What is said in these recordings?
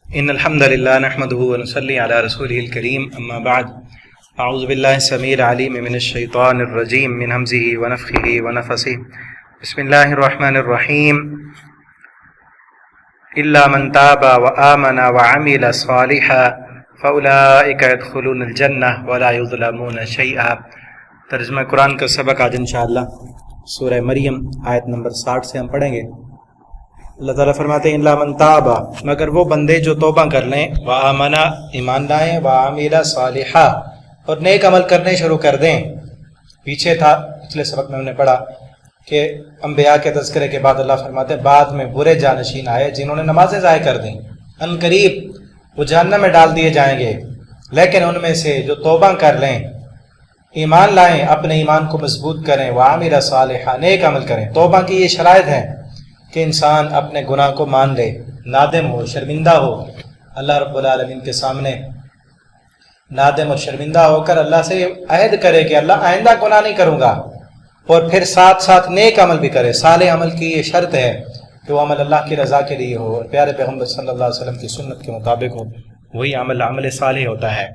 إن الحمد لله نحمده ونصلي على رسوله الكريم أما بعد أعوذ بالله السميع العليم من الشيطان الرجيم من همزه ونفخه ونفثه بسم الله الرحمن الرحيم إلا من تاب وآمن وعمل صالحا فأولئك يدخلون الجنة ولا يظلمون شيئا۔ ترجمہ قرآن کا سبق آج انشاءاللہ سورہ مریم آیت نمبر 60 سے ہم پڑھیں گے۔ اللہ تعالیٰ فرماتے ہیں الا من تاب، مگر وہ بندے جو توبہ کر لیں، وآمن ایمان لائیں، وعمل صالحا اور نیک عمل کرنے شروع کر دیں۔ پیچھے تھا پچھلے سبق میں ہم نے پڑھا کہ انبیاء کے تذکرے کے بعد اللہ فرماتے ہیں بعد میں برے جانشین آئے جنہوں نے نمازیں ضائع کر دیں، ان قریب وہ جہنم میں ڈال دیے جائیں گے، لیکن ان میں سے جو توبہ کر لیں، ایمان لائیں، اپنے ایمان کو مضبوط کریں، وعمل صالحا نیک عمل کریں۔ توبہ کی یہ شرائط ہیں کہ انسان اپنے گناہ کو مان لے، نادم ہو، شرمندہ ہو، اللہ رب العالمین کے سامنے نادم اور شرمندہ ہو کر اللہ سے عہد کرے کہ اللہ آئندہ گناہ نہیں کروں گا، اور پھر ساتھ ساتھ نیک عمل بھی کرے۔ صالح عمل کی یہ شرط ہے کہ وہ عمل اللہ کی رضا کے لیے ہو اور پیارے پیغمبر صلی اللہ علیہ وسلم کی سنت کے مطابق ہو، وہی عمل صالح ہوتا ہے۔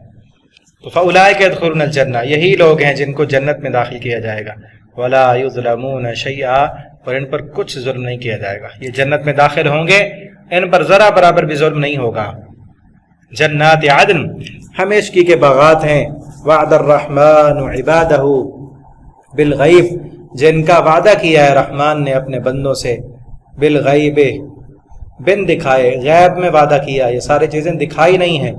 تو فاولئک یدخلون الجنہ، یہی لوگ ہیں جن کو جنت میں داخل کیا جائے گا، ولا یظلمون شیئا، اور ان پر کچھ ظلم نہیں کیا جائے گا۔ یہ جنت میں داخل ہوں گے، ان پر ذرا برابر بھی ظلم نہیں ہوگا۔ جنات عدن ہمیشگی کے باغات ہیں، وعد الرحمن عبادہ بالغیب، جن کا وعدہ کیا ہے رحمان نے اپنے بندوں سے، بالغیب بن دکھائے، غیب میں وعدہ کیا۔ یہ ساری چیزیں دکھائی نہیں ہیں،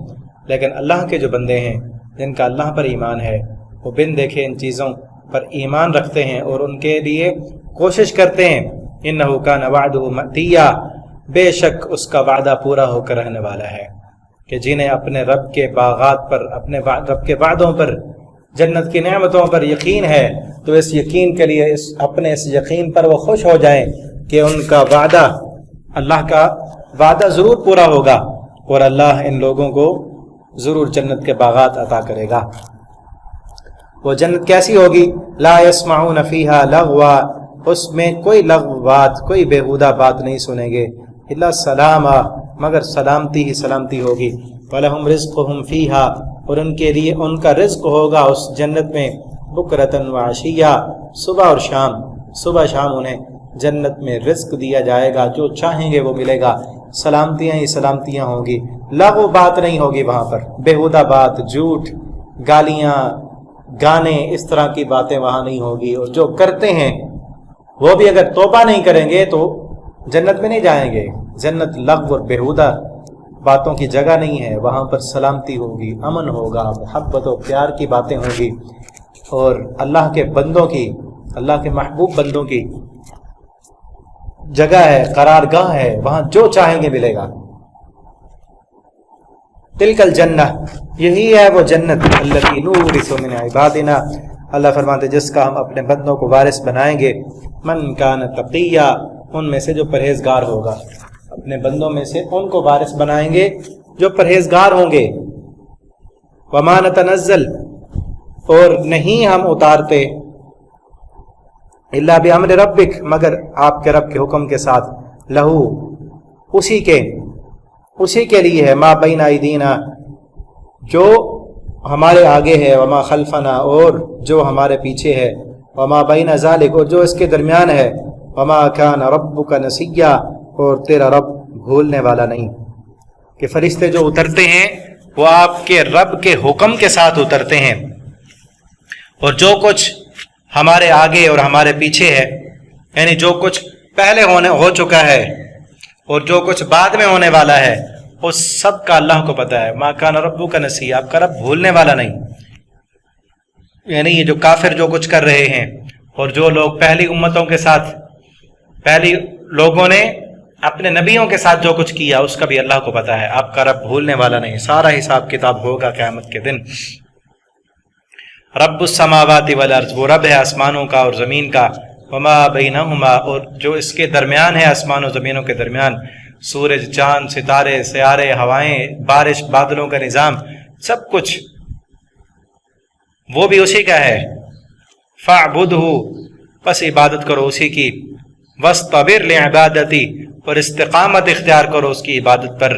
لیکن اللہ کے جو بندے ہیں جن کا اللہ پر ایمان ہے، وہ بن دیکھے ان چیزوں پر ایمان رکھتے ہیں اور ان کے لیے کوشش کرتے ہیں۔ انہ کان وعدہ مأتیا، بے شک اس کا وعدہ پورا ہو کر رہنے والا ہے، کہ جنہیں اپنے رب کے باغات پر، اپنے رب کے وعدوں پر، جنت کی نعمتوں پر یقین ہے، تو اس یقین کے لیے اپنے اس یقین پر وہ خوش ہو جائیں کہ ان کا وعدہ، اللہ کا وعدہ ضرور پورا ہوگا اور اللہ ان لوگوں کو ضرور جنت کے باغات عطا کرے گا۔ وہ جنت کیسی ہوگی؟ لا یسمعون فیہا لغوا، اس میں کوئی لغو بات، کوئی بیہودہ بات نہیں سنیں گے، الا سلاما، مگر سلامتی ہی سلامتی ہوگی۔ وَلَهُمْ رِزْقُهُمْ فِيهَا، اور ان کے لیے ان کا رزق ہوگا اس جنت میں، بُكْرَةً وَعَشِيًّا، صبح اور شام، صبح شام انہیں جنت میں رزق دیا جائے گا، جو چاہیں گے وہ ملے گا، سلامتیاں ہی سلامتیاں ہوں گی، لغو بات نہیں ہوگی وہاں پر، بیہودہ بات، جھوٹ، گالیاں، گانے، اس طرح کی باتیں وہاں نہیں ہوگی، اور جو کرتے ہیں وہ بھی اگر توبہ نہیں کریں گے تو جنت میں نہیں جائیں گے۔ جنت لغو اور بیہودہ باتوں کی جگہ نہیں ہے، وہاں پر سلامتی ہوگی، امن ہوگا، محبت و پیار کی باتیں ہوں گی، اور اللہ کے بندوں کی، اللہ کے محبوب بندوں کی جگہ ہے، قرارگاہ ہے، وہاں جو چاہیں گے ملے گا۔ تلک الجنہ، یہی ہے وہ جنت، التی نورث من عبادنا، اللہ فرماتے جس کا ہم اپنے بندوں کو وارث بنائیں گے، من کان تقیا، ان میں سے جو پرہیزگار ہوگا، اپنے بندوں میں سے ان کو وارث بنائیں گے جو پرہیزگار ہوں گے۔ وما نتنزل، اور نہیں ہم اتارتے، الا بامر ربک، مگر آپ کے رب کے حکم کے ساتھ، لہو، اسی کے لیے ہے، ما بین ایدینا، جو ہمارے آگے ہے، وما خلفنا، اور جو ہمارے پیچھے ہے، وما بین ذالک، اور جو اس کے درمیان ہے، وما کان ربک نسیا، اور تیرا رب بھولنے والا نہیں۔ کہ فرشتے جو اترتے ہیں وہ آپ کے رب کے حکم کے ساتھ اترتے ہیں، اور جو کچھ ہمارے آگے اور ہمارے پیچھے ہے، یعنی جو کچھ پہلے ہو چکا ہے اور جو کچھ بعد میں ہونے والا ہے، وہ سب کا اللہ کو پتہ ہے۔ ما کان ربک نسیا، آپ کا رب بھولنے والا نہیں۔ یعنی یہ جو کافر جو کچھ کر رہے ہیں، اور جو لوگ پہلی امتوں کے ساتھ، پہلی لوگوں نے اپنے نبیوں کے ساتھ جو کچھ کیا، اس کا بھی اللہ کو پتہ ہے۔ آپ کا رب بھولنے والا نہیں، سارا حساب کتاب ہوگا قیامت کے دن۔ رب السماوات والارض، وہ رب ہے آسمانوں کا اور زمین کا، وما بینہما، اور جو اس کے درمیان ہے، آسمان و زمینوں کے درمیان، سورج، چاند، ستارے، سیارے، ہوائیں، بارش، بادلوں کا نظام، سب کچھ وہ بھی اسی کا ہے۔ فاعبدہ، پس عبادت کرو اسی کی، واصطبر لعبادتی، اور استقامت اختیار کرو اس کی عبادت پر،